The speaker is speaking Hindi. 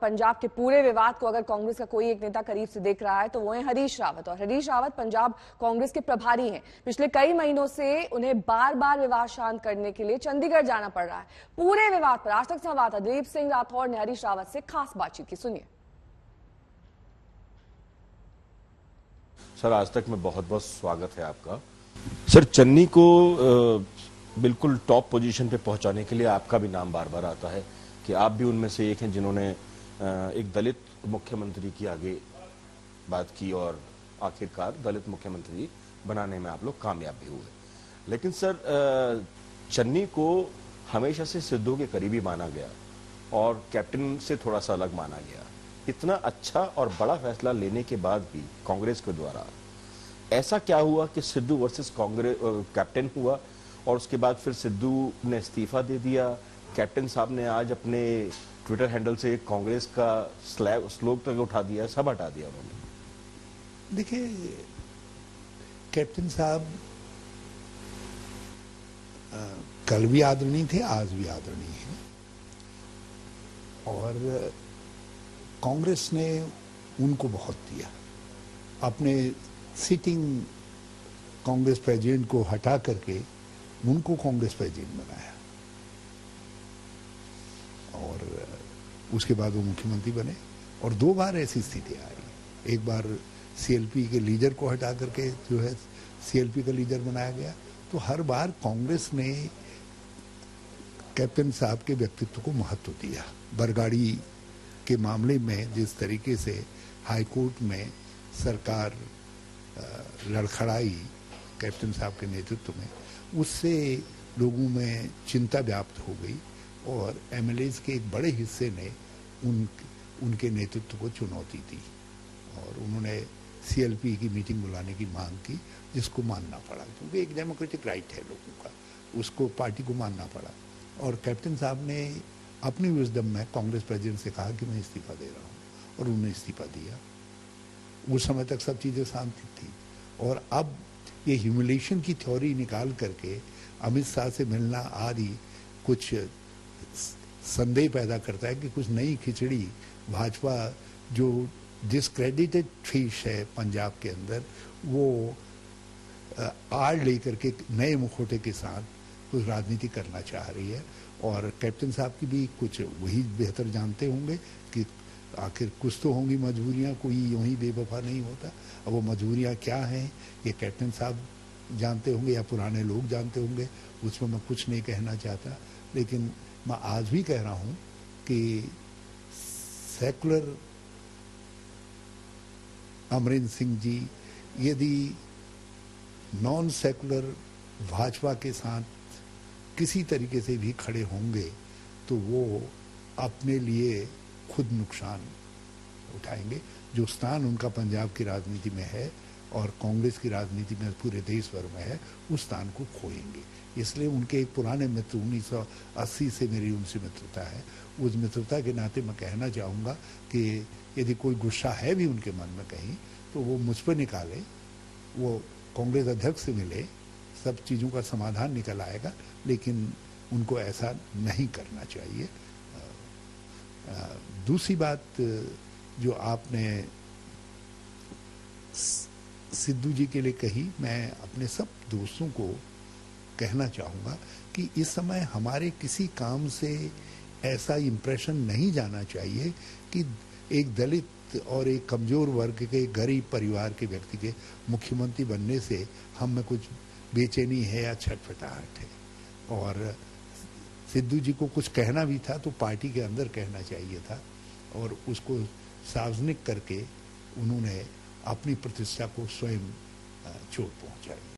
पंजाब के पूरे विवाद को अगर कांग्रेस का कोई एक नेता करीब से देख रहा है तो वो है हरीश रावत। और हरीश रावत पंजाब कांग्रेस के प्रभारी हैं। पिछले कई महीनों से उन्हें बार बार विवाद शांत करने के लिए चंडीगढ़ जाना पड़ रहा है। पूरे विवाद पर आज तक संवाददाता दिलीप सिंह राठौर ने हरीश रावत से खास बातचीत की, सुनिए। सर, आज तक में बहुत बहुत स्वागत है आपका। सर, चन्नी को बिल्कुल टॉप पोजीशन पे पहुंचाने के लिए आपका भी नाम बार बार आता है कि आप भी उनमें से एक हैं जिन्होंने एक दलित मुख्यमंत्री की आगे बात की और आखिरकार दलित मुख्यमंत्री बनाने में आप लोग कामयाब भी हुए। लेकिन सर, चन्नी को हमेशा से सिद्धू के करीबी माना गया और कैप्टन से थोड़ा सा अलग माना गया। इतना अच्छा और बड़ा फैसला लेने के बाद भी कांग्रेस के द्वारा ऐसा क्या हुआ कि सिद्धू वर्सेस कांग्रेस कैप्टन हुआ और उसके बाद फिर सिद्धू ने इस्तीफा दे दिया। कैप्टन साहब ने आज अपने ट्विटर हैंडल से कांग्रेस का स्लोग तक उठा दिया, सब हटा दिया उन्होंने। देखिए, कैप्टन साहब कल भी आदरणीय थे, आज भी आदरणीय हैं और कांग्रेस ने उनको बहुत दिया। अपने सिटिंग कांग्रेस प्रेसिडेंट को हटा करके उनको कांग्रेस प्रेसिडेंट बनाया और उसके बाद वो मुख्यमंत्री बने। और दो बार ऐसी स्थिति आई। एक बार सीएलपी के लीडर को हटा करके जो है सीएलपी का लीडर बनाया गया। तो हर बार कांग्रेस ने कैप्टन साहब के व्यक्तित्व को महत्व दिया। बरगाड़ी के मामले में जिस तरीके से हाईकोर्ट में सरकार लड़खड़ाई कैप्टन साहब के नेतृत्व में, उससे लोगों में चिंता व्याप्त हो गई और एमएलएज के एक बड़े हिस्से ने उनके नेतृत्व को चुनौती दी और उन्होंने सीएलपी की मीटिंग बुलाने की मांग की, जिसको मानना पड़ा क्योंकि एक डेमोक्रेटिक राइट है लोगों का, उसको पार्टी को मानना पड़ा। और कैप्टन साहब ने अपनी विजडम में कांग्रेस प्रेसिडेंट से कहा कि मैं इस्तीफा दे रहा हूँ और उन्होंने इस्तीफा दिया। उस समय तक सब चीज़ें शांत थी और अब ये ह्यूमिलेशन की थ्योरी निकाल करके अमित शाह से मिलना आदि कुछ संदेह पैदा करता है कि कुछ नई खिचड़ी भाजपा जो डिस्क्रेडिटेड फिश है पंजाब के अंदर, वो आड़ लेकर के नए मुखौटे के साथ कुछ राजनीति करना चाह रही है। और कैप्टन साहब की भी कुछ वही बेहतर जानते होंगे कि आखिर कुछ तो होंगी मजबूरियां, कोई यूं ही बेवफा नहीं होता। अब वो मजबूरियां क्या हैं ये कैप्टन साहब जानते होंगे या पुराने लोग जानते होंगे, उसमें मैं कुछ नहीं कहना चाहता। लेकिन मैं आज भी कह रहा हूं कि सेकुलर अमरिंदर सिंह जी यदि नॉन सेकुलर भाजपा के साथ किसी तरीके से भी खड़े होंगे तो वो अपने लिए खुद नुकसान उठाएंगे। जो स्थान उनका पंजाब की राजनीति में है और कांग्रेस की राजनीति में पूरे देश भर में है, उस स्थान को खोएंगे। इसलिए उनके एक पुराने मित्र 1980 से मेरी उनसे मित्रता है। उस मित्रता के नाते मैं कहना चाहूँगा कि यदि कोई गुस्सा है भी उनके मन में कहीं तो वो मुझ पर निकाले, वो कांग्रेस अध्यक्ष से मिले, सब चीज़ों का समाधान निकल आएगा। लेकिन उनको ऐसा नहीं करना चाहिए। दूसरी बात जो आपने सिद्धू जी के लिए कही, मैं अपने सब दोस्तों को कहना चाहूँगा कि इस समय हमारे किसी काम से ऐसा इम्प्रेशन नहीं जाना चाहिए कि एक दलित और एक कमज़ोर वर्ग के गरीब परिवार के व्यक्ति के मुख्यमंत्री बनने से हम में कुछ बेचैनी है या छटपटाहट है। और सिद्धू जी को कुछ कहना भी था तो पार्टी के अंदर कहना चाहिए था और उसको सार्वजनिक करके उन्होंने अपनी प्रतिष्ठा को स्वयं चोट पहुंचाई।